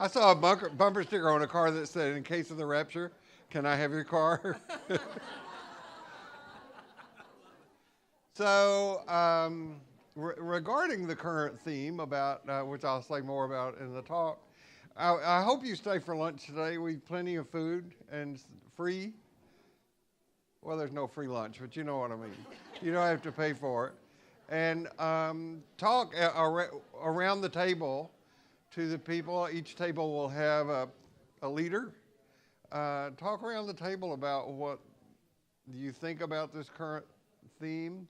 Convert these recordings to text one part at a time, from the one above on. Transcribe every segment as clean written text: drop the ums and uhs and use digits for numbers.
I saw a bumper sticker on a car that said, "In case of the rapture, can I have your car?" So, regarding the current theme about which I'll say more about in the talk, I hope you stay for lunch today. We've plenty of food and free. Well, there's no free lunch, but you know what I mean. You don't have to pay for it. And talk around the table to the people. Each table will have a leader. Talk around the table about what you think about this current theme,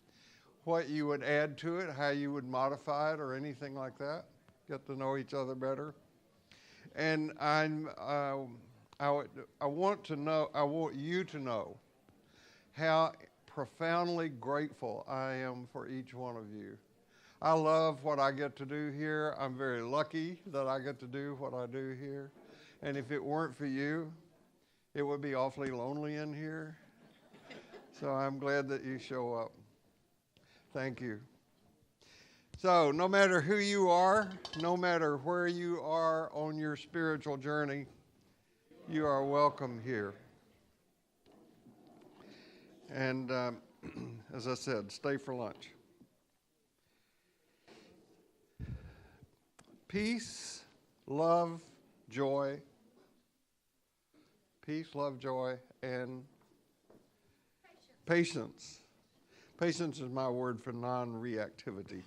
what you would add to it, how you would modify it, or anything like that. Get to know each other better. And I want you to know how profoundly grateful I am for each one of you. I love what I get to do here. I'm very lucky that I get to do what I do here. And if it weren't for you, it would be awfully lonely in here. So I'm glad that you show up. Thank you. So no matter who you are, no matter where you are on your spiritual journey, you are welcome here. And as I said, stay for lunch. Peace, love, joy. Peace, love, joy, and patience. Patience is my word for non-reactivity.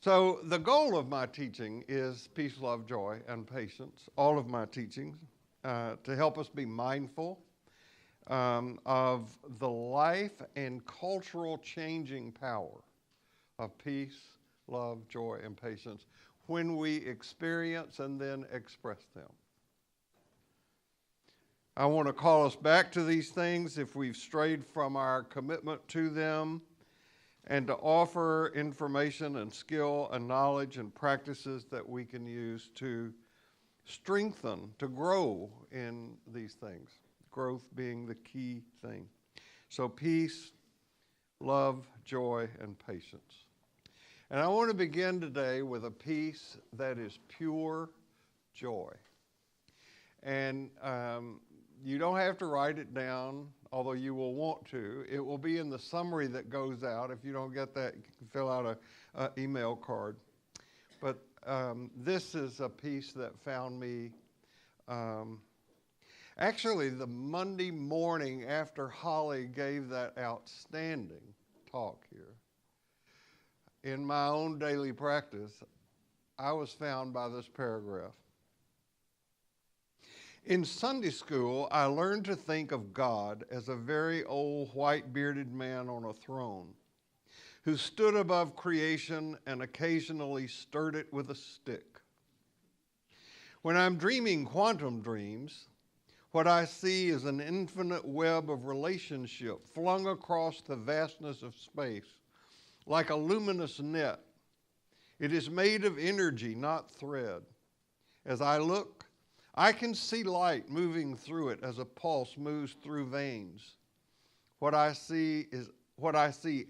So the goal of my teaching is peace, love, joy, and patience. All of my teachings to help us be mindful of the life and cultural changing power of peace, love, joy, and patience when we experience and then express them. I want to call us back to these things if we've strayed from our commitment to them, and to offer information and skill and knowledge and practices that we can use to strengthen, to grow in these things. Growth being the key thing. So peace, love, joy, and patience. And I want to begin today with a piece that is pure joy. And you don't have to write it down, although you will want to. It will be in the summary that goes out. If you don't get that, you can fill out an email card. But this is a piece that found me actually the Monday morning after Holly gave that outstanding talk here. In my own daily practice, I was found by this paragraph. In Sunday school, I learned to think of God as a very old white-bearded man on a throne who stood above creation and occasionally stirred it with a stick. When I'm dreaming quantum dreams, what I see is an infinite web of relationship flung across the vastness of space, like a luminous net. It is made of energy, not thread. As I look, I can see light moving through it as a pulse moves through veins. What I see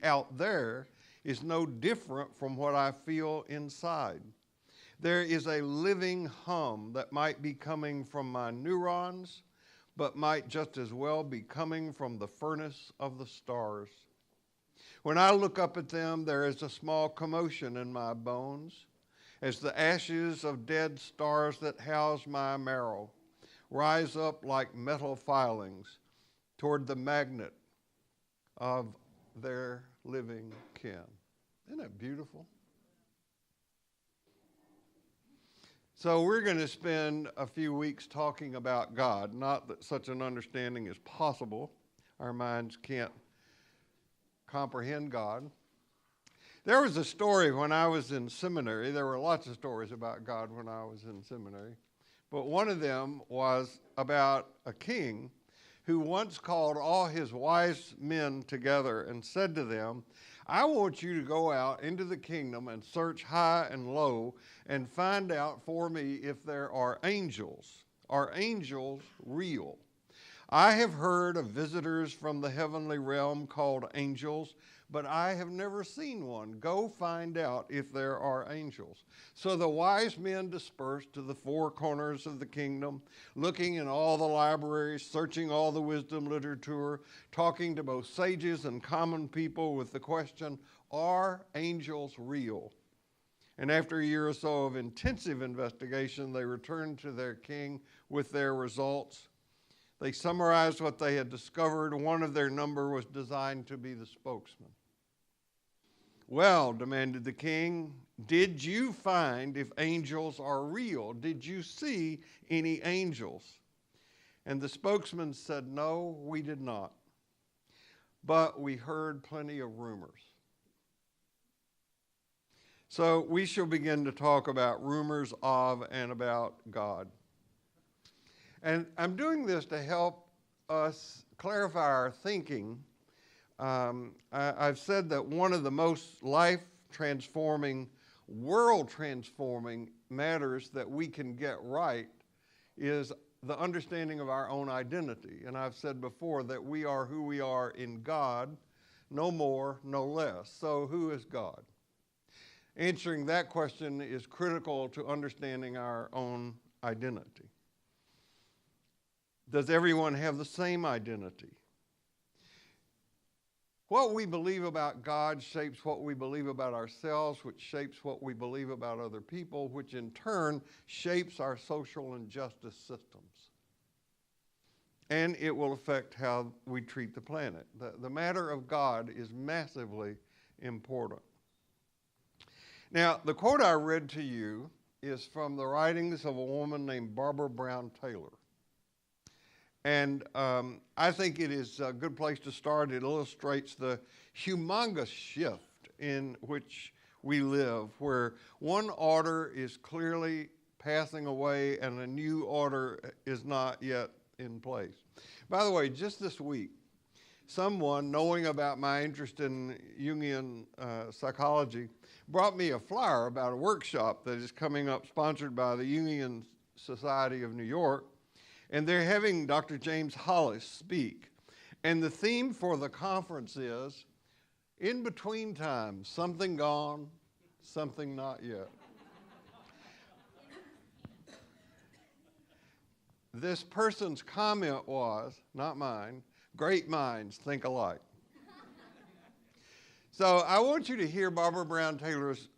out there is no different from what I feel inside. There is a living hum that might be coming from my neurons, but might just as well be coming from the furnace of the stars. When I look up at them, there is a small commotion in my bones, as the ashes of dead stars that house my marrow rise up like metal filings toward the magnet of their living kin. Isn't that beautiful? So we're going to spend a few weeks talking about God. Not that such an understanding is possible. Our minds can't comprehend God. There was a story when I was in seminary. There were lots of stories about God when I was in seminary. But one of them was about a king who once called all his wise men together and said to them, I want you to go out into the kingdom and search high and low and find out for me if there are angels. Are angels real? I have heard of visitors from the heavenly realm called angels, but I have never seen one. Go find out if there are angels." So the wise men dispersed to the four corners of the kingdom, looking in all the libraries, searching all the wisdom literature, talking to both sages and common people with the question, "Are angels real?" And after a year or so of intensive investigation, they returned to their king with their results. They summarized what they had discovered. One of their number was designed to be the spokesman. "Well," demanded the king, "did you find if angels are real? Did you see any angels?" And the spokesman said, "No, we did not. But we heard plenty of rumors." So we shall begin to talk about rumors of and about God. And I'm doing this to help us clarify our thinking. I've said that one of the most life-transforming, world-transforming matters that we can get right is the understanding of our own identity. And I've said before that we are who we are in God, no more, no less. So who is God? Answering that question is critical to understanding our own identity. Does everyone have the same identity? What we believe about God shapes what we believe about ourselves, which shapes what we believe about other people, which in turn shapes our social and justice systems. And it will affect how we treat the planet. The matter of God is massively important. Now, the quote I read to you is from the writings of a woman named Barbara Brown Taylor. And I think it is a good place to start. It illustrates the humongous shift in which we live, where one order is clearly passing away and a new order is not yet in place. By the way, just this week, someone, knowing about my interest in Jungian psychology, brought me a flyer about a workshop that is coming up, sponsored by the Jungian Society of New York. And they're having Dr. James Hollis speak. And the theme for the conference is, "In between time, something gone, something not yet." This person's comment was, not mine, "Great minds think alike." So I want you to hear Barbara Brown Taylor's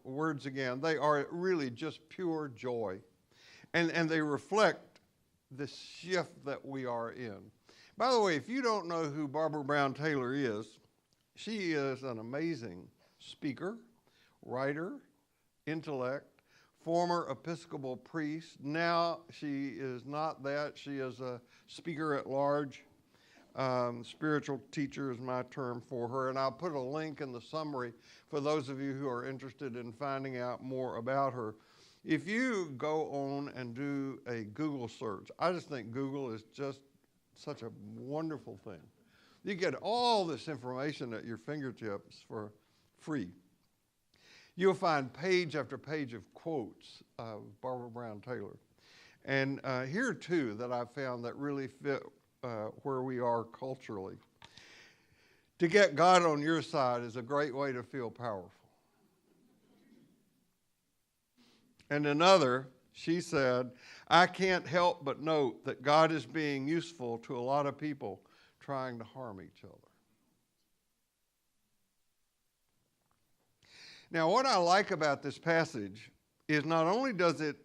words again. They are really just pure joy. And they reflect this shift that we are in. By the way, if you don't know who Barbara Brown Taylor is, she is an amazing speaker, writer, intellect, former Episcopal priest. Now she is not that. She is a speaker at large. Spiritual teacher is my term for her. And I'll put a link in the summary for those of you who are interested in finding out more about her. If you go on and do a Google search, I just think Google is just such a wonderful thing. You get all this information at your fingertips for free. You'll find page after page of quotes of Barbara Brown Taylor. And here are two that I've found that really fit where we are culturally. "To get God on your side is a great way to feel powerful." And another, she said, "I can't help but note that God is being useful to a lot of people trying to harm each other." Now, what I like about this passage is not only does it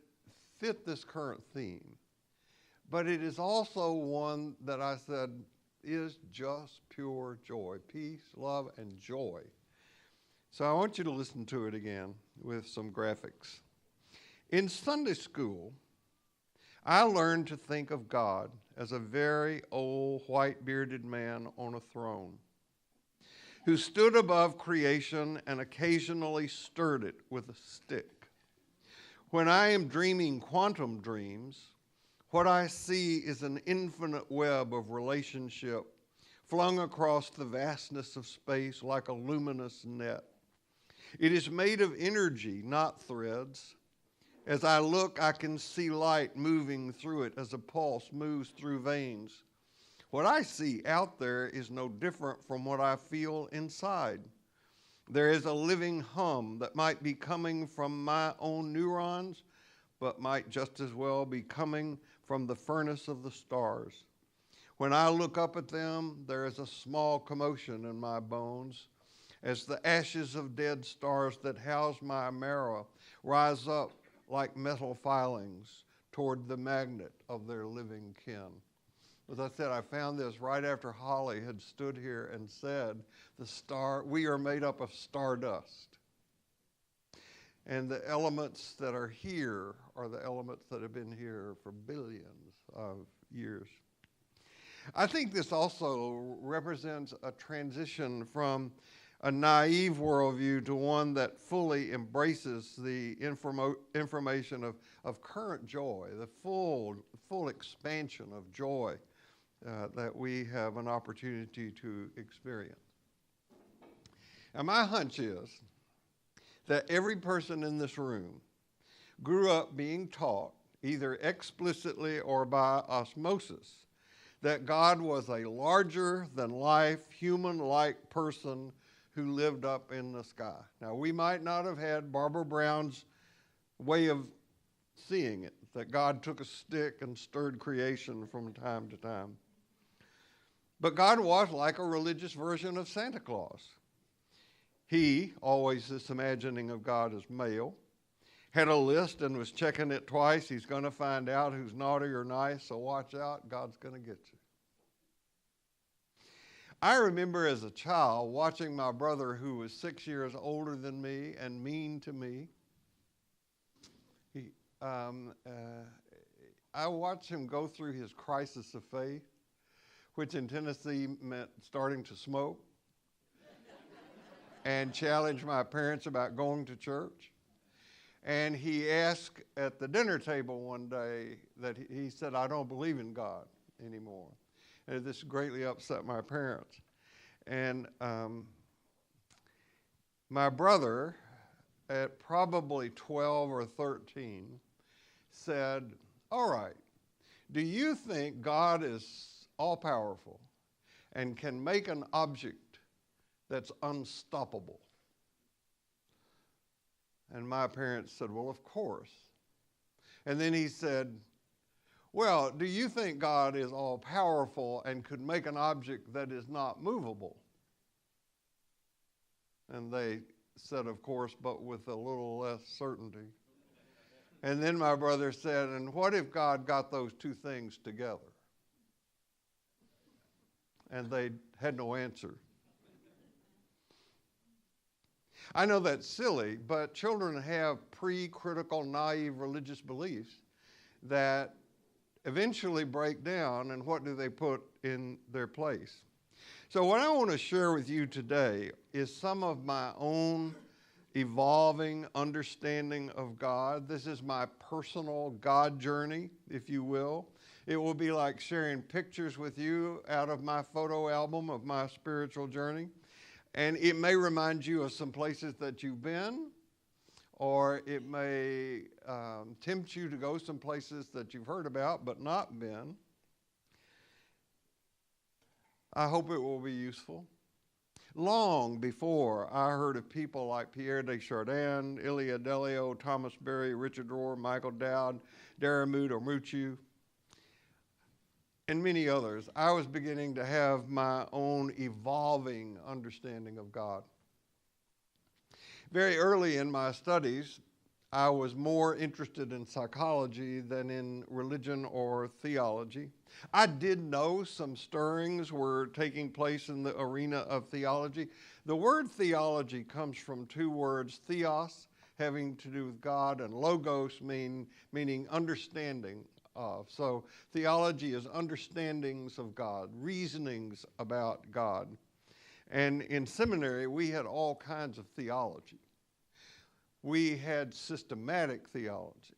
fit this current theme, but it is also one that I said is just pure joy, peace, love, and joy. So I want you to listen to it again with some graphics. "In Sunday school, I learned to think of God as a very old, white-bearded man on a throne who stood above creation and occasionally stirred it with a stick. When I am dreaming quantum dreams, what I see is an infinite web of relationship flung across the vastness of space like a luminous net. It is made of energy, not threads. As I look, I can see light moving through it as a pulse moves through veins. What I see out there is no different from what I feel inside. There is a living hum that might be coming from my own neurons, but might just as well be coming from the furnace of the stars. When I look up at them, there is a small commotion in my bones as the ashes of dead stars that house my marrow rise up like metal filings toward the magnet of their living kin. As I said, I found this right after Holly had stood here and said, we are made up of stardust. And the elements that are here are the elements that have been here for billions of years. I think this also represents a transition from a naive worldview to one that fully embraces the information of current joy, the full expansion of joy that we have an opportunity to experience. And my hunch is that every person in this room grew up being taught, either explicitly or by osmosis, that God was a larger-than-life, human-like person who lived up in the sky. Now, we might not have had Barbara Brown's way of seeing it, that God took a stick and stirred creation from time to time. But God was like a religious version of Santa Claus. He, always this imagining of God as male, had a list and was checking it twice. He's going to find out who's naughty or nice, so watch out, God's going to get you. I remember as a child watching my brother, who was 6 years older than me and mean to me. I watched him go through his crisis of faith, which in Tennessee meant starting to smoke, and challenge my parents about going to church. And he asked at the dinner table one day that he said, I don't believe in God anymore. And this greatly upset my parents. And my brother, at probably 12 or 13, said, all right, do you think God is all-powerful and can make an object that's unstoppable? And my parents said, well, of course. And then he said, well, do you think God is all-powerful and could make an object that is not movable? And they said, of course, but with a little less certainty. And then my brother said, and what if God got those two things together? And they had no answer. I know that's silly, but children have pre-critical, naive religious beliefs that eventually break down, and what do they put in their place? So what I want to share with you today is some of my own evolving understanding of God. This is my personal God journey, if you will. It will be like sharing pictures with you out of my photo album of my spiritual journey. And it may remind you of some places that you've been, or it may tempt you to go some places that you've heard about but not been. I hope it will be useful. Long before I heard of people like Pierre Desjardins, Ilia Delio, Thomas Berry, Richard Rohr, Michael Dowd, Daramud Ormuchu, and many others, I was beginning to have my own evolving understanding of God. Very early in my studies, I was more interested in psychology than in religion or theology. I did know some stirrings were taking place in the arena of theology. The word theology comes from two words, theos, having to do with God, and logos, meaning understanding of. So theology is understandings of God, reasonings about God. And in seminary, we had all kinds of theology. We had systematic theology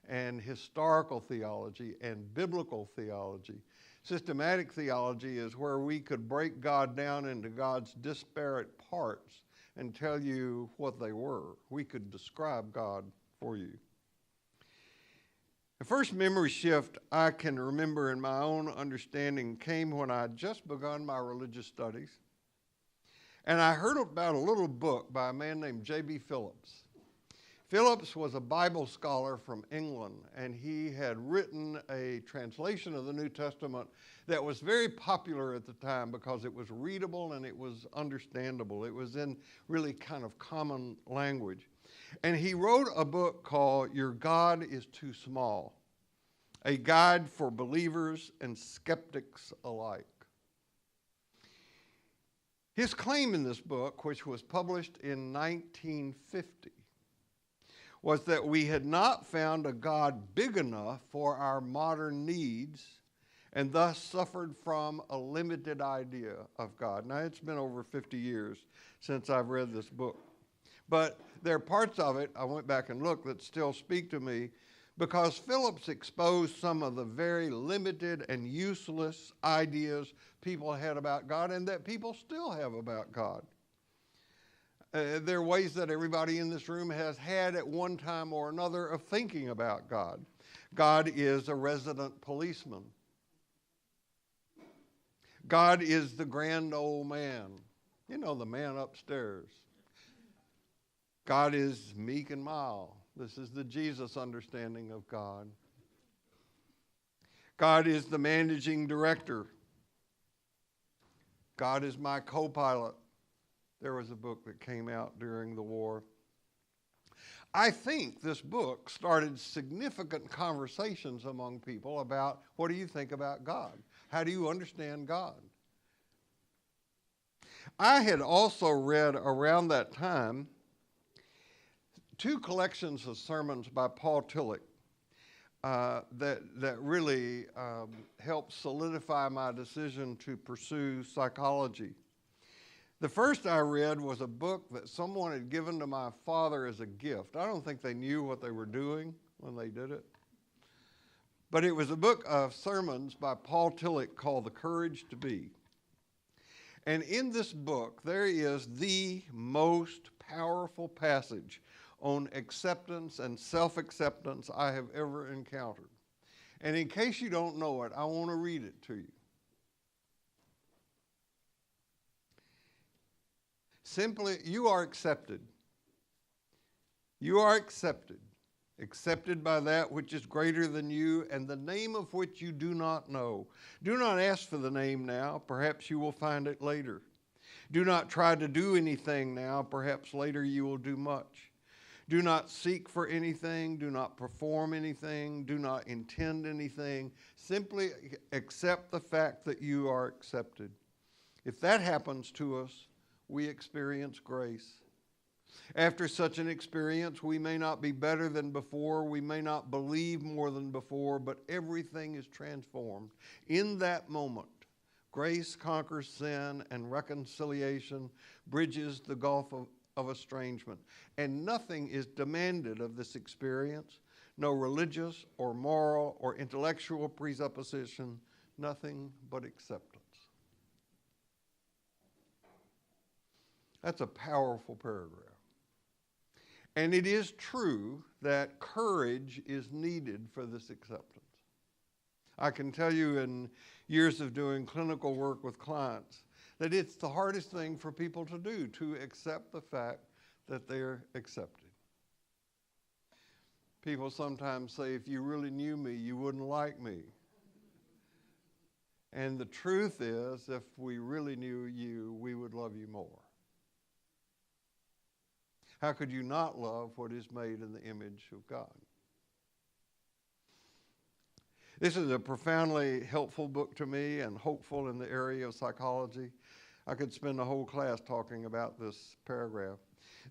and historical theology and biblical theology. Systematic theology is where we could break God down into God's disparate parts and tell you what they were. We could describe God for you. The first memory shift I can remember in my own understanding came when I had just begun my religious studies. And I heard about a little book by a man named J.B. Phillips. Phillips was a Bible scholar from England, and he had written a translation of the New Testament that was very popular at the time because it was readable and it was understandable. It was in really kind of common language. And he wrote a book called Your God is Too Small, a guide for believers and skeptics alike. His claim in this book, which was published in 1950, was that we had not found a God big enough for our modern needs and thus suffered from a limited idea of God. Now, it's been over 50 years since I've read this book. But there are parts of it, I went back and looked, that still speak to me because Phillips exposed some of the very limited and useless ideas people had about God and that people still have about God. There are ways that everybody in this room has had at one time or another of thinking about God. God is a resident policeman. God is the grand old man. You know, the man upstairs. God is meek and mild. This is the Jesus understanding of God. God is the managing director. God is my co-pilot. There was a book that came out during the war. I think this book started significant conversations among people about what do you think about God? How do you understand God? I had also read around that time two collections of sermons by Paul Tillich that really helped solidify my decision to pursue psychology. The first I read was a book that someone had given to my father as a gift. I don't think they knew what they were doing when they did it. But it was a book of sermons by Paul Tillich called The Courage to Be. And in this book, there is the most powerful passage on acceptance and self-acceptance I have ever encountered. And in case you don't know it, I want to read it to you. Simply, you are accepted. You are accepted. Accepted by that which is greater than you, and the name of which you do not know. Do not ask for the name now. Perhaps you will find it later. Do not try to do anything now. Perhaps later you will do much. Do not seek for anything. Do not perform anything. Do not intend anything. Simply accept the fact that you are accepted. If that happens to us, we experience grace. After such an experience, we may not be better than before, we may not believe more than before, but everything is transformed. In that moment, grace conquers sin and reconciliation bridges the gulf of estrangement. And nothing is demanded of this experience, no religious or moral or intellectual presupposition, nothing but acceptance. That's a powerful paragraph. And it is true that courage is needed for this acceptance. I can tell you in years of doing clinical work with clients that it's the hardest thing for people to do, to accept the fact that they're accepted. People sometimes say, if you really knew me, you wouldn't like me. And the truth is, if we really knew you, we would love you more. How could you not love what is made in the image of God? This is a profoundly helpful book to me and hopeful in the area of psychology. I could spend a whole class talking about this paragraph.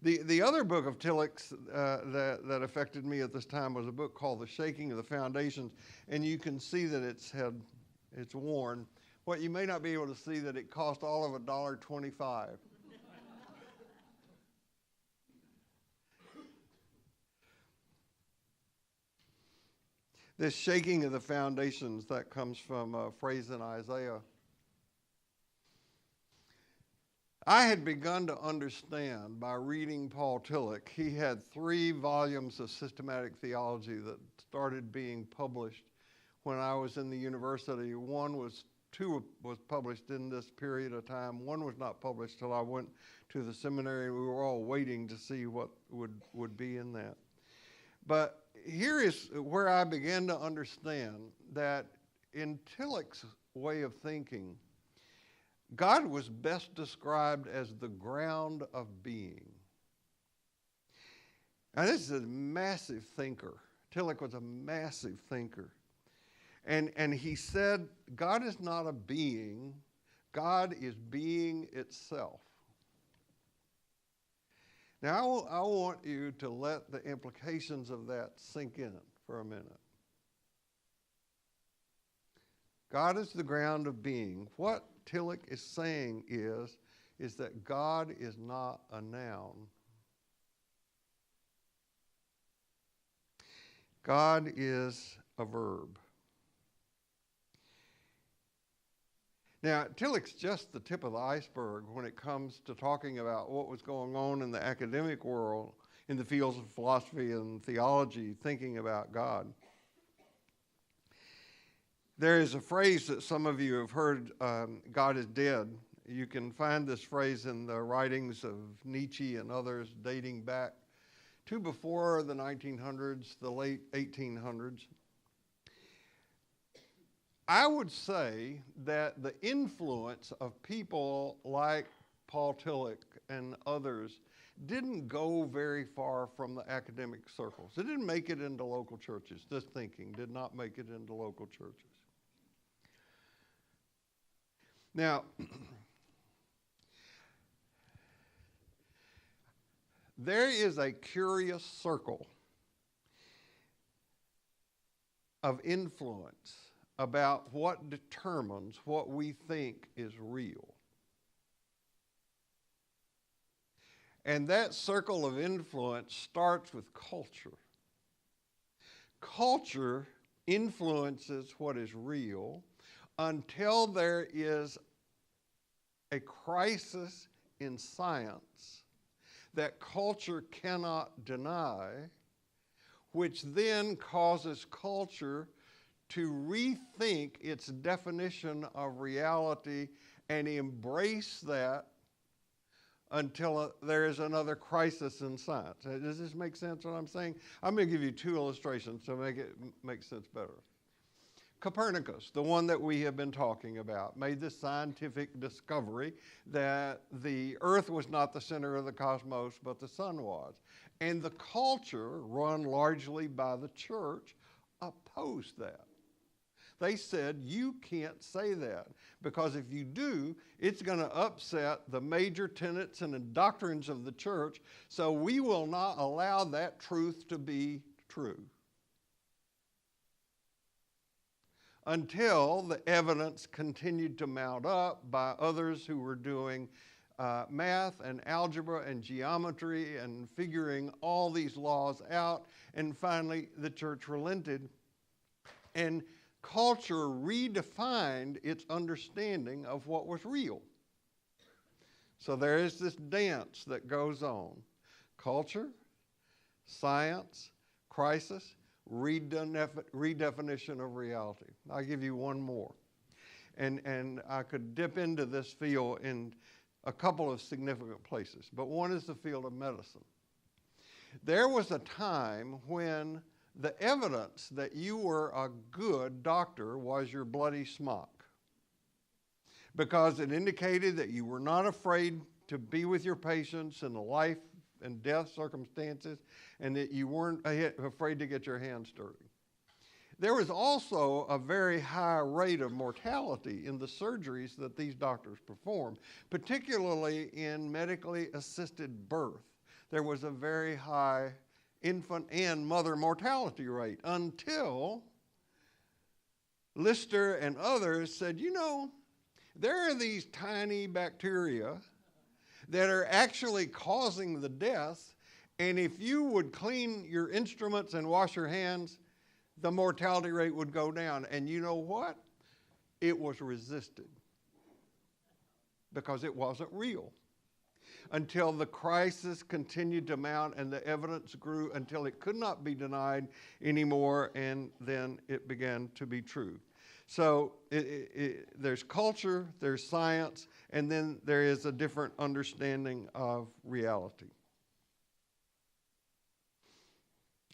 The other book of Tillich's that affected me at this time was a book called The Shaking of the Foundations, and you can see that it's worn. What you may not be able to see that it cost all of $1.25. This shaking of the foundations, that comes from a phrase in Isaiah. I had begun to understand by reading Paul Tillich. He had 3 volumes of systematic theology that started being published when I was in the university. 2 was published in this period of time. 1 was not published till I went to the seminary. We were all waiting to see what would be in that. But here is where I began to understand that in Tillich's way of thinking, God was best described as the ground of being. Now, this is a massive thinker. Tillich was a massive thinker. And he said, God is not a being. God is being itself. Now, I want you to let the implications of that sink in for a minute. God is the ground of being. What Tillich is saying is that God is not a noun. God is a verb. Now, Tillich's just the tip of the iceberg when it comes to talking about what was going on in the academic world, in the fields of philosophy and theology, thinking about God. There is a phrase that some of you have heard, God is dead. You can find this phrase in the writings of Nietzsche and others dating back to before the 1900s, the late 1800s. I would say that the influence of people like Paul Tillich and others didn't go very far from the academic circles. It didn't make it into local churches. This thinking did not make it into local churches. Now, there is a curious circle of influence about what determines what we think is real. And that circle of influence starts with culture. Culture influences what is real until there is a crisis in science that culture cannot deny, which then causes culture to rethink its definition of reality and embrace that until there is another crisis in science. Does this make sense what I'm saying? I'm going to give you 2 illustrations to make it make sense better. Copernicus, the one that we have been talking about, made the scientific discovery that the earth was not the center of the cosmos, but the sun was. And the culture, run largely by the church, opposed that. They said, you can't say that, because if you do, it's going to upset the major tenets and the doctrines of the church, so we will not allow that truth to be true. Until the evidence continued to mount up by others who were doing math and algebra and geometry and figuring all these laws out, and finally the church relented, and culture redefined its understanding of what was real. So there is this dance that goes on. Culture, science, crisis, redefinition of reality. I'll give you one more. And I could dip into this field in a couple of significant places, but one is the field of medicine. There was a time when the evidence that you were a good doctor was your bloody smock, because it indicated that you were not afraid to be with your patients in the life and death circumstances, and that you weren't afraid to get your hands dirty. There was also a very high rate of mortality in the surgeries that these doctors performed, particularly in medically assisted birth. There was a very high infant and mother mortality rate until Lister and others said, you know, there are these tiny bacteria that are actually causing the death, and if you would clean your instruments and wash your hands, the mortality rate would go down. And you know what? It was resisted because it wasn't real. until the crisis continued to mount and the evidence grew until it could not be denied anymore, and then it began to be true. So there's culture, there's science, and then there is a different understanding of reality.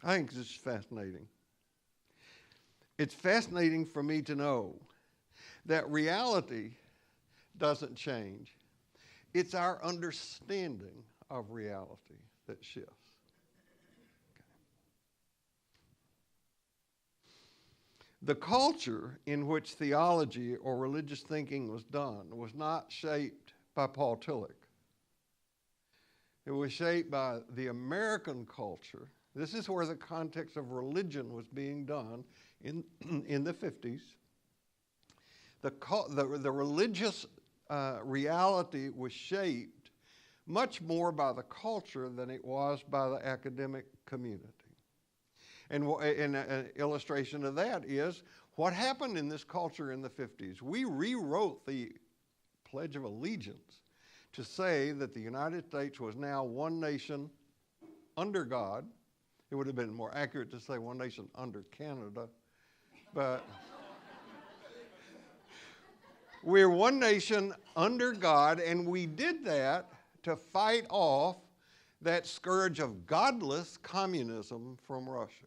I think this is fascinating. It's fascinating for me to know that reality doesn't change. It's our understanding of reality that shifts. Okay. The culture in which theology or religious thinking was done was not shaped by Paul Tillich. It was shaped by the American culture. This is where the context of religion was being done in the 50s. The religious reality was shaped much more by the culture than it was by the academic community. And an illustration of that is what happened in this culture in the 50s. We rewrote the Pledge of Allegiance to say that the United States was now one nation under God. It would have been more accurate to say one nation under Canada, but we're one nation under God, and we did that to fight off that scourge of godless communism from Russia.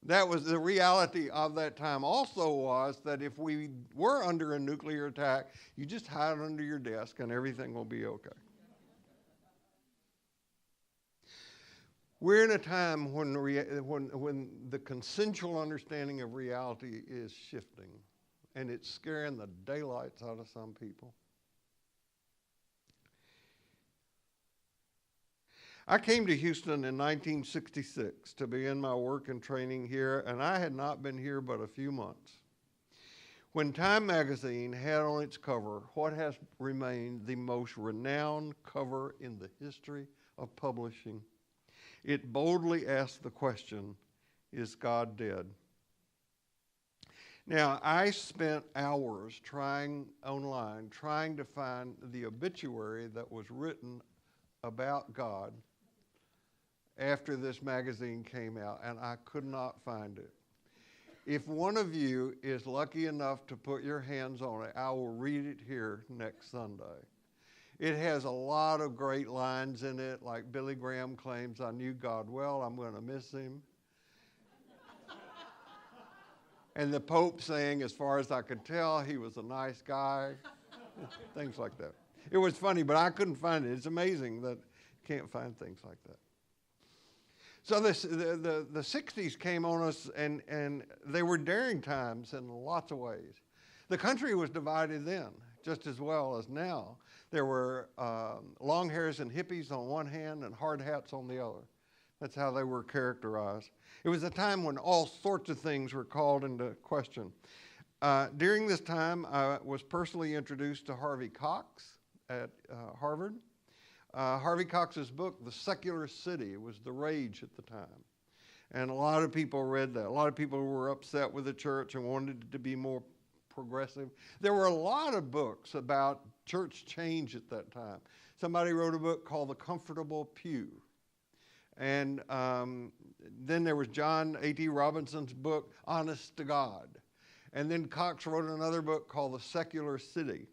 That was the reality of that time. Also was that if we were under a nuclear attack, you just hide under your desk and everything will be okay. We're in a time when the consensual understanding of reality is shifting, and it's scaring the daylights out of some people. I came to Houston in 1966 to begin my work and training here, and I had not been here but a few months when Time magazine had on its cover what has remained the most renowned cover in the history of publishing. It boldly asked the question, is God dead? Now, I spent hours trying to find the obituary that was written about God after this magazine came out, and I could not find it. If one of you is lucky enough to put your hands on it, I will read it here next Sunday. It has a lot of great lines in it, like Billy Graham claims, I knew God well, I'm going to miss him. And the Pope saying, as far as I could tell, he was a nice guy. Things like that. It was funny, but I couldn't find it. It's amazing that you can't find things like that. So the 60s came on us, and they were daring times in lots of ways. The country was divided then, just as well as now. There were long hairs and hippies on one hand and hard hats on the other. That's how they were characterized. It was a time when all sorts of things were called into question. During this time, I was personally introduced to Harvey Cox at Harvard. Harvey Cox's book, The Secular City, was the rage at the time. And a lot of people read that. A lot of people were upset with the church and wanted it to be more progressive. There were a lot of books about church change at that time. Somebody wrote a book called The Comfortable Pew. And then there was John A.T. Robinson's book, Honest to God. And then Cox wrote another book called The Secular City.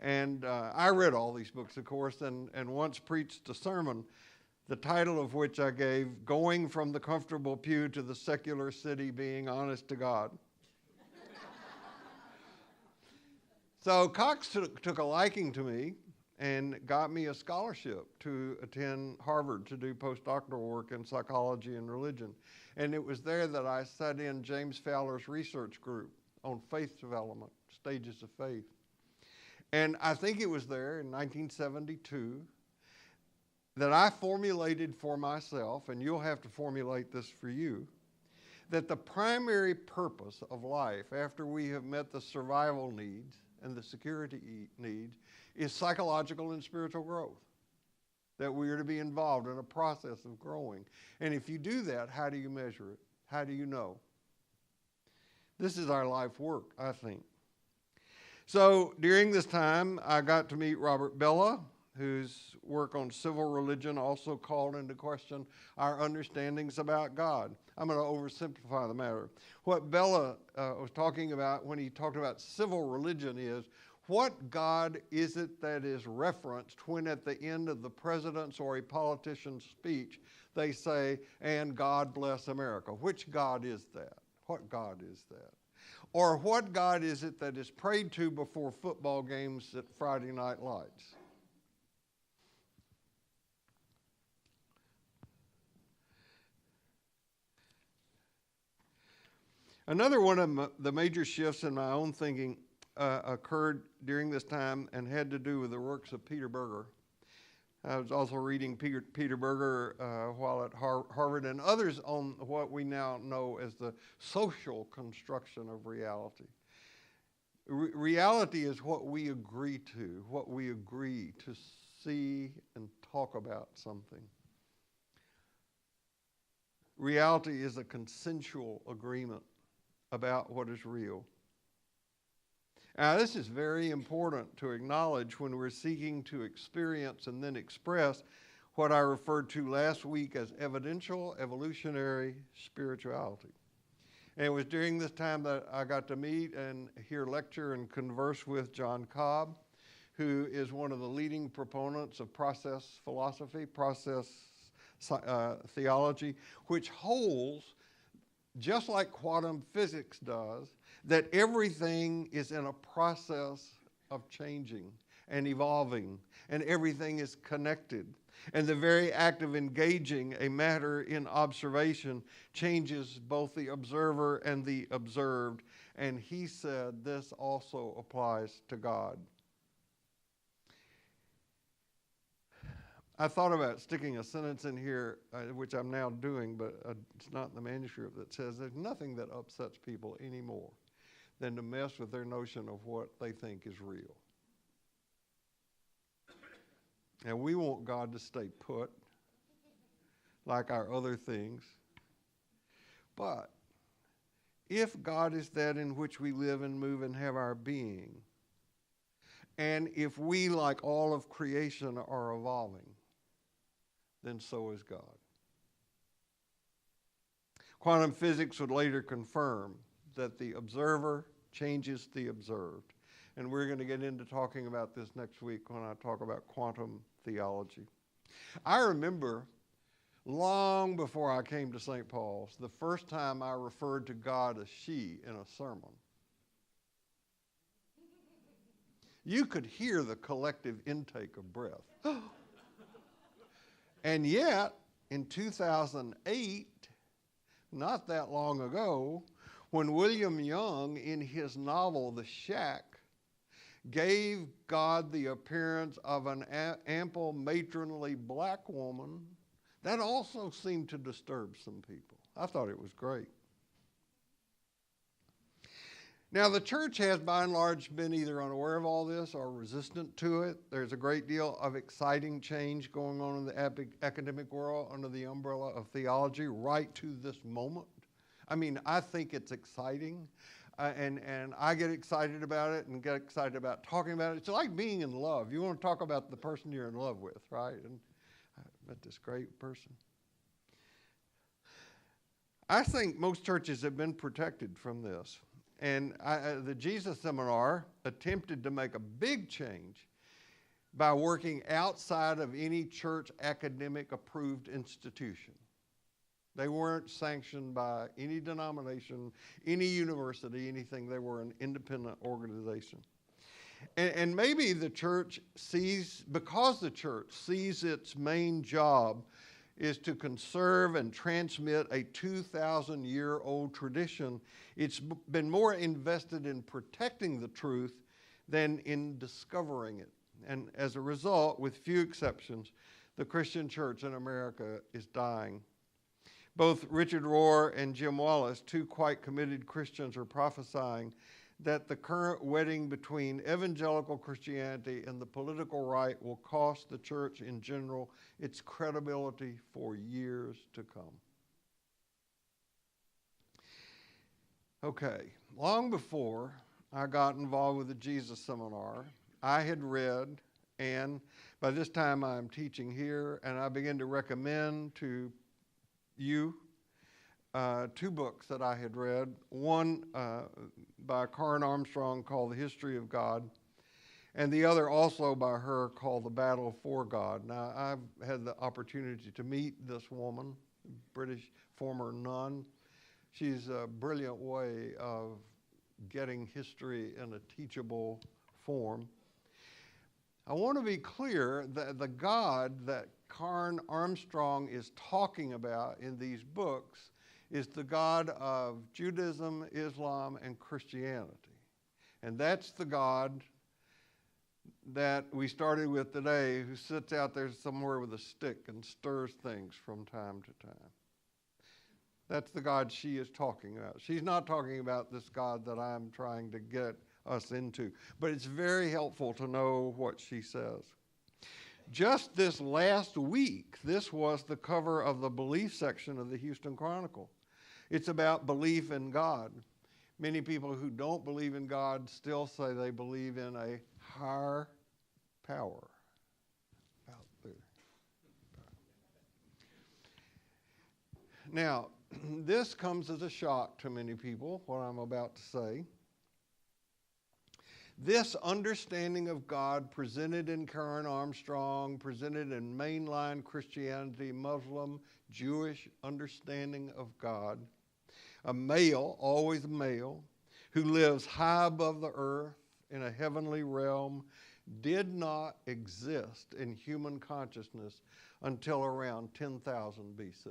And I read all these books, of course, and once preached a sermon, the title of which I gave, Going from the Comfortable Pew to the Secular City, Being Honest to God. So Cox took a liking to me and got me a scholarship to attend Harvard to do postdoctoral work in psychology and religion. And it was there that I sat in James Fowler's research group on faith development, stages of faith. And I think it was there in 1972 that I formulated for myself, and you'll have to formulate this for you, that the primary purpose of life after we have met the survival needs and the security needs is psychological and spiritual growth. That we are to be involved in a process of growing. And if you do that, how do you measure it? How do you know? This is our life work, I think. So during this time, I got to meet Robert Bellah, whose work on civil religion also called into question our understandings about God. I'm going to oversimplify the matter. What Bellah was talking about when he talked about civil religion is, what God is it that is referenced when at the end of the president's or a politician's speech they say, "And God bless America"? Which God is that? What God is that? Or what God is it that is prayed to before football games at Friday Night Lights? Another one of the major shifts in my own thinking occurred during this time and had to do with the works of Peter Berger. I was also reading Peter Berger while at Harvard and others on what we now know as the social construction of reality. Reality is what we agree to see and talk about something. Reality is a consensual agreement about what is real. Now, this is very important to acknowledge when we're seeking to experience and then express what I referred to last week as evidential evolutionary spirituality. And it was during this time that I got to meet and hear lecture and converse with John Cobb, who is one of the leading proponents of process philosophy, process theology, which holds, just like quantum physics does, that everything is in a process of changing and evolving, and everything is connected. And the very act of engaging a matter in observation changes both the observer and the observed. And he said this also applies to God. I thought about sticking a sentence in here, which I'm now doing, but it's not in the manuscript, that says there's nothing that upsets people anymore than to mess with their notion of what they think is real. And we want God to stay put, like our other things. But if God is that in which we live and move and have our being, and if we, like all of creation, are evolving, then so is God. Quantum physics would later confirm that the observer changes the observed. And we're going to get into talking about this next week when I talk about quantum theology. I remember long before I came to St. Paul's, the first time I referred to God as she in a sermon. You could hear the collective intake of breath. And yet, in 2008, not that long ago, when William Young, in his novel The Shack, gave God the appearance of an ample, matronly black woman, that also seemed to disturb some people. I thought it was great. Now, the church has, by and large, been either unaware of all this or resistant to it. There's a great deal of exciting change going on in the academic world under the umbrella of theology right to this moment. I mean, I think it's exciting, and I get excited about it and get excited about talking about it. It's like being in love. You want to talk about the person you're in love with, right? And I met this great person. I think most churches have been protected from this. And the Jesus Seminar attempted to make a big change by working outside of any church academic approved institution. They weren't sanctioned by any denomination, any university, anything. They were an independent organization. And maybe the church because the church sees its main job is to conserve and transmit a 2,000-year-old tradition, it's been more invested in protecting the truth than in discovering it. And as a result, with few exceptions, the Christian church in America is dying. Both Richard Rohr and Jim Wallace, two quite committed Christians, are prophesying that the current wedding between evangelical Christianity and the political right will cost the church in general its credibility for years to come. Okay, long before I got involved with the Jesus Seminar. I had read, and by this time I'm teaching here, and I began to recommend to you two books that I had read. One by Karen Armstrong called The History of God, and the other also by her called The Battle for God. Now, I've had the opportunity to meet this woman, British former nun. She's a brilliant way of getting history in a teachable form. I want to be clear that the God that Karen Armstrong is talking about in these books is the God of Judaism, Islam, and Christianity. And that's the God that we started with today, who sits out there somewhere with a stick and stirs things from time to time. That's the God she is talking about. She's not talking about this God that I'm trying to get us into, but it's very helpful to know what she says. Just this last week, this was the cover of the belief section of the Houston Chronicle. It's about belief in God. Many people who don't believe in God still say they believe in a higher power out there. Now, this comes as a shock to many people, what I'm about to say. This understanding of God presented in Karen Armstrong, presented in mainline Christianity, Muslim, Jewish understanding of God, a male, always a male, who lives high above the earth in a heavenly realm, did not exist in human consciousness until around 10,000 BC.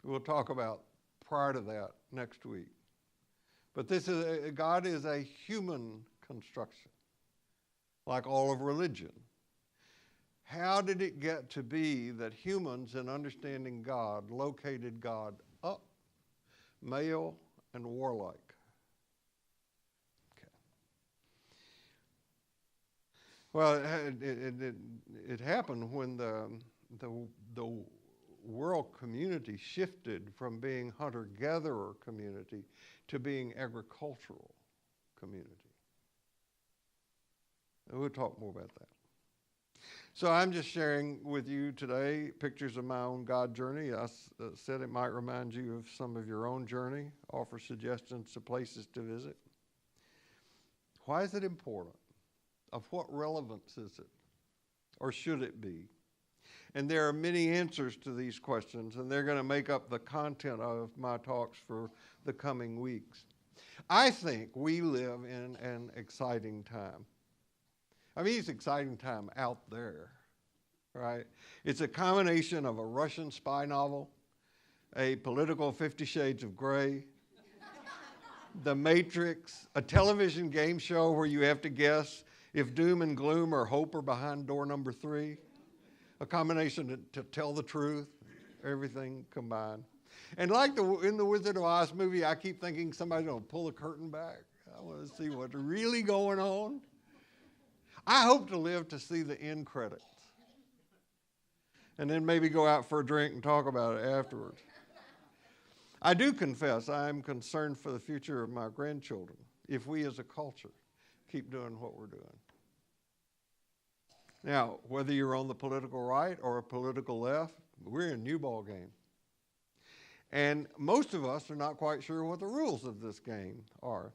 We'll talk about prior to that next week. But God is a human construction, like all of religion. How did it get to be that humans, in understanding God, located God up, male and warlike? Okay. Well, it happened when the world community shifted from being hunter-gatherer community to being agricultural community. And we'll talk more about that. So I'm just sharing with you today pictures of my own God journey. I said it might remind you of some of your own journey, offer suggestions to places to visit. Why is it important? Of what relevance is it? Or should it be? And there are many answers to these questions, and they're going to make up the content of my talks for the coming weeks. I think we live in an exciting time. I mean, it's an exciting time out there, right? It's a combination of a Russian spy novel, a political 50 Shades of Grey, The Matrix, a television game show where you have to guess if doom and gloom or hope are behind door number 3, a combination to tell the truth, everything combined. And like in the Wizard of Oz movie, I keep thinking somebody's going to pull the curtain back. I want to see what's really going on. I hope to live to see the end credits. And then maybe go out for a drink and talk about it afterwards. I do confess I am concerned for the future of my grandchildren if we as a culture keep doing what we're doing. Now, whether you're on the political right or a political left, we're in a new ball game. And most of us are not quite sure what the rules of this game are.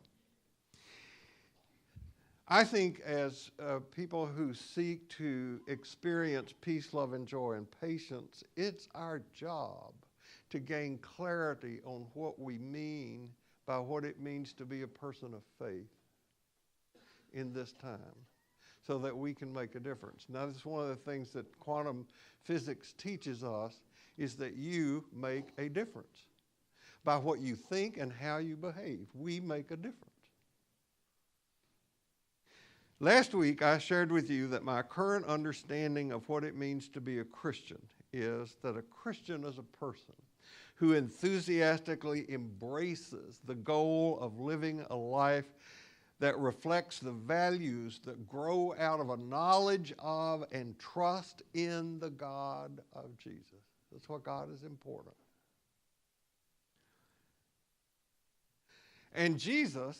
I think as people who seek to experience peace, love, and joy, and patience, it's our job to gain clarity on what we mean by what it means to be a person of faith in this time, so that we can make a difference. Now, this is one of the things that quantum physics teaches us, is that you make a difference. By what you think and how you behave, we make a difference. Last week, I shared with you that my current understanding of what it means to be a Christian is that a Christian is a person who enthusiastically embraces the goal of living a life that reflects the values that grow out of a knowledge of and trust in the God of Jesus. That's what God is important. And Jesus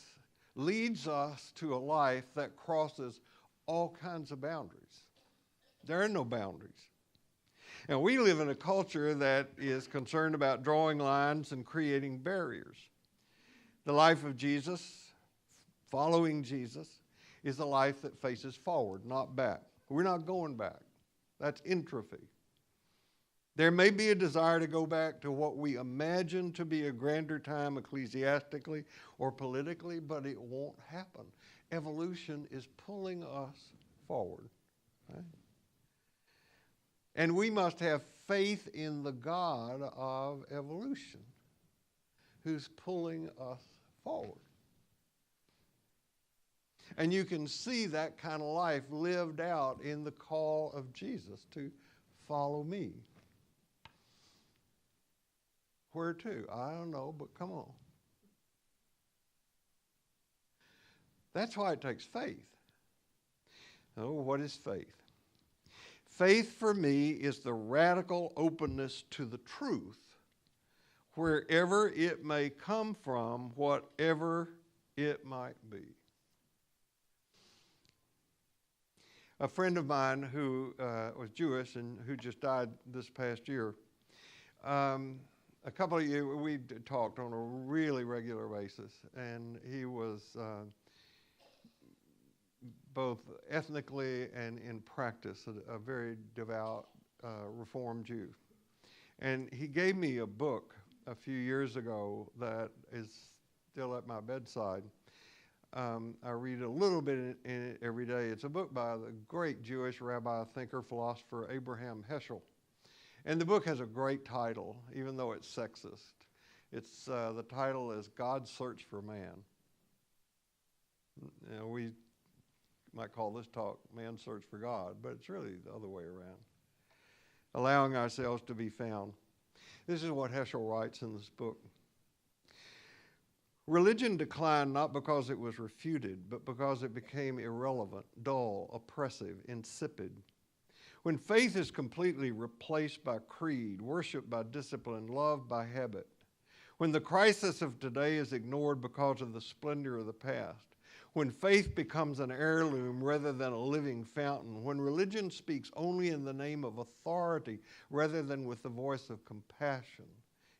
leads us to a life that crosses all kinds of boundaries. There are no boundaries. And we live in a culture that is concerned about drawing lines and creating barriers. The life of Jesus, following Jesus, is a life that faces forward, not back. We're not going back. That's entropy. There may be a desire to go back to what we imagine to be a grander time ecclesiastically or politically, but it won't happen. Evolution is pulling us forward. Right? And we must have faith in the God of evolution who's pulling us forward. And you can see that kind of life lived out in the call of Jesus to follow me. Where to? I don't know, but come on. That's why it takes faith. Oh, what is faith? Faith for me is the radical openness to the truth, wherever it may come from, whatever it might be. A friend of mine who was Jewish and who just died this past year, a couple of years, we talked on a really regular basis, and he was both ethnically and in practice a very devout Reformed Jew. And he gave me a book a few years ago that is still at my bedside. I read a little bit in it every day. It's a book by the great Jewish rabbi, thinker, philosopher Abraham Heschel. And the book has a great title, even though it's sexist. It's the title is God's Search for Man. You know, we might call this talk Man's Search for God, but it's really the other way around. Allowing ourselves to be found. This is what Heschel writes in this book. Religion declined not because it was refuted, but because it became irrelevant, dull, oppressive, insipid. When faith is completely replaced by creed, worship by discipline, love by habit, when the crisis of today is ignored because of the splendor of the past, when faith becomes an heirloom rather than a living fountain, when religion speaks only in the name of authority rather than with the voice of compassion,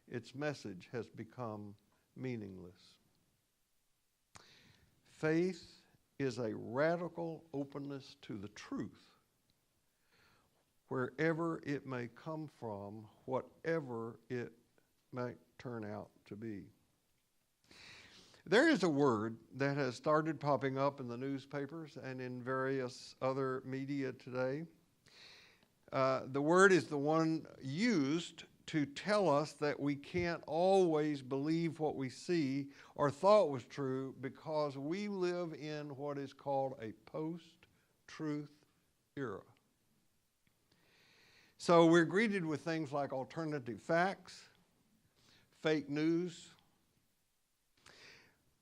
its message has become meaningless. Faith is a radical openness to the truth, wherever it may come from, whatever it might turn out to be. There is a word that has started popping up in the newspapers and in various other media today. The word is the one used to tell us that we can't always believe what we see or thought was true because we live in what is called a post-truth era. So we're greeted with things like alternative facts, fake news.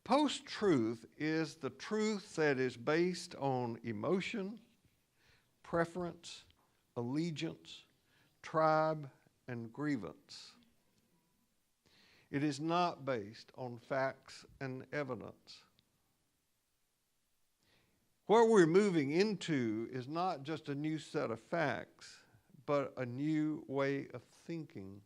Post-truth is the truth that is based on emotion, preference, allegiance, tribe, and grievance. It is not based on facts and evidence. What we're moving into is not just a new set of facts, but a new way of thinking.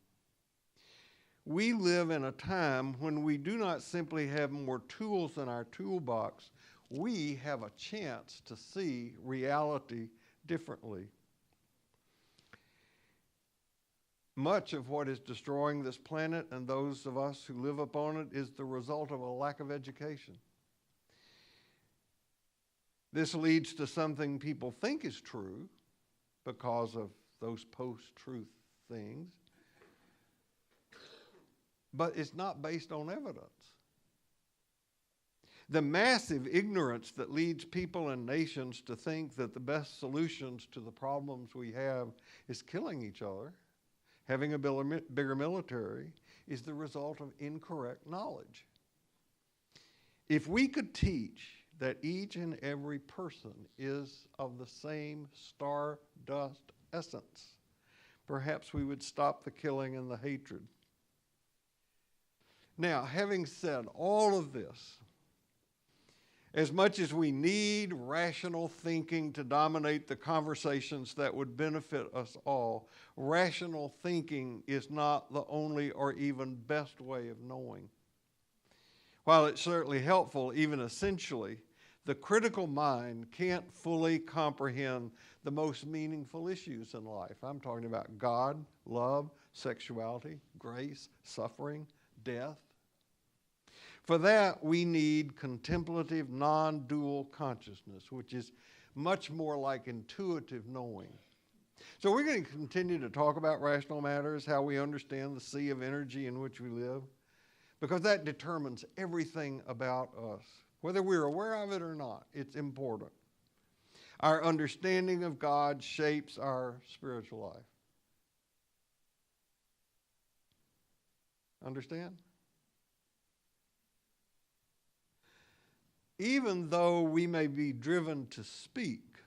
We live in a time when we do not simply have more tools in our toolbox, we have a chance to see reality differently. Much of what is destroying this planet and those of us who live upon it is the result of a lack of education. This leads to something people think is true because of those post-truth things, but it's not based on evidence. The massive ignorance that leads people and nations to think that the best solutions to the problems we have is killing each other, having a bigger military, is the result of incorrect knowledge. If we could teach that each and every person is of the same stardust essence, perhaps we would stop the killing and the hatred. Now, having said all of this, as much as we need rational thinking to dominate the conversations that would benefit us all, rational thinking is not the only or even best way of knowing. While it's certainly helpful, even essentially, the critical mind can't fully comprehend the most meaningful issues in life. I'm talking about God, love, sexuality, grace, suffering, death. For that, we need contemplative, non-dual consciousness, which is much more like intuitive knowing. So we're going to continue to talk about rational matters, how we understand the sea of energy in which we live, because that determines everything about us. Whether we're aware of it or not, it's important. Our understanding of God shapes our spiritual life. Understand? Even though we may be driven to speak,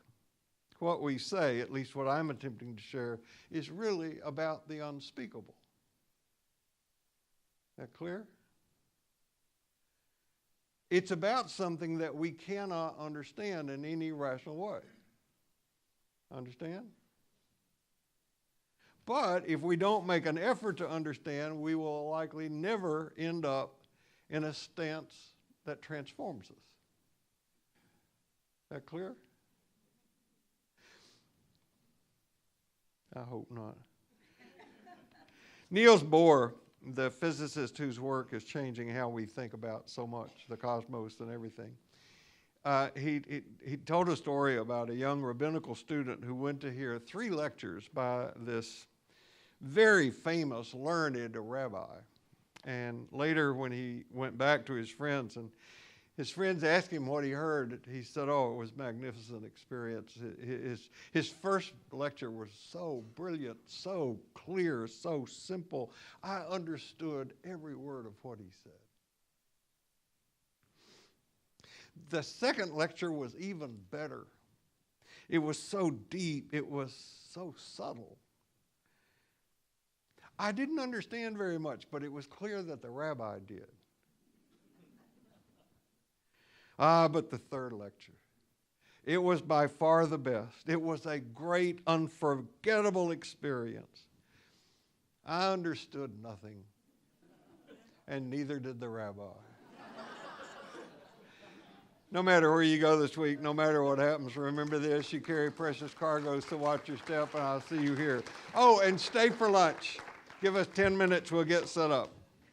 what we say, at least what I'm attempting to share, is really about the unspeakable. Is that clear? It's about something that we cannot understand in any rational way. Understand? But if we don't make an effort to understand, we will likely never end up in a stance that transforms us. Is that clear? I hope not. Niels Bohr, the physicist whose work is changing how we think about so much, the cosmos and everything, he told a story about a young rabbinical student who went to hear 3 lectures by this very famous, learned rabbi. And later when he went back to his friends and his friends asked him what he heard, he said, oh, it was a magnificent experience. His first lecture was so brilliant, so clear, so simple. I understood every word of what he said. The second lecture was even better. It was so deep, it was so subtle. I didn't understand very much, but it was clear that the rabbi did. But the third lecture, it was by far the best. It was a great, unforgettable experience. I understood nothing, and neither did the rabbi. No matter where you go this week, no matter what happens, remember this: you carry precious cargoes, so watch your step, and I'll see you here. Oh, and stay for lunch. Give us 10 minutes, we'll get set up.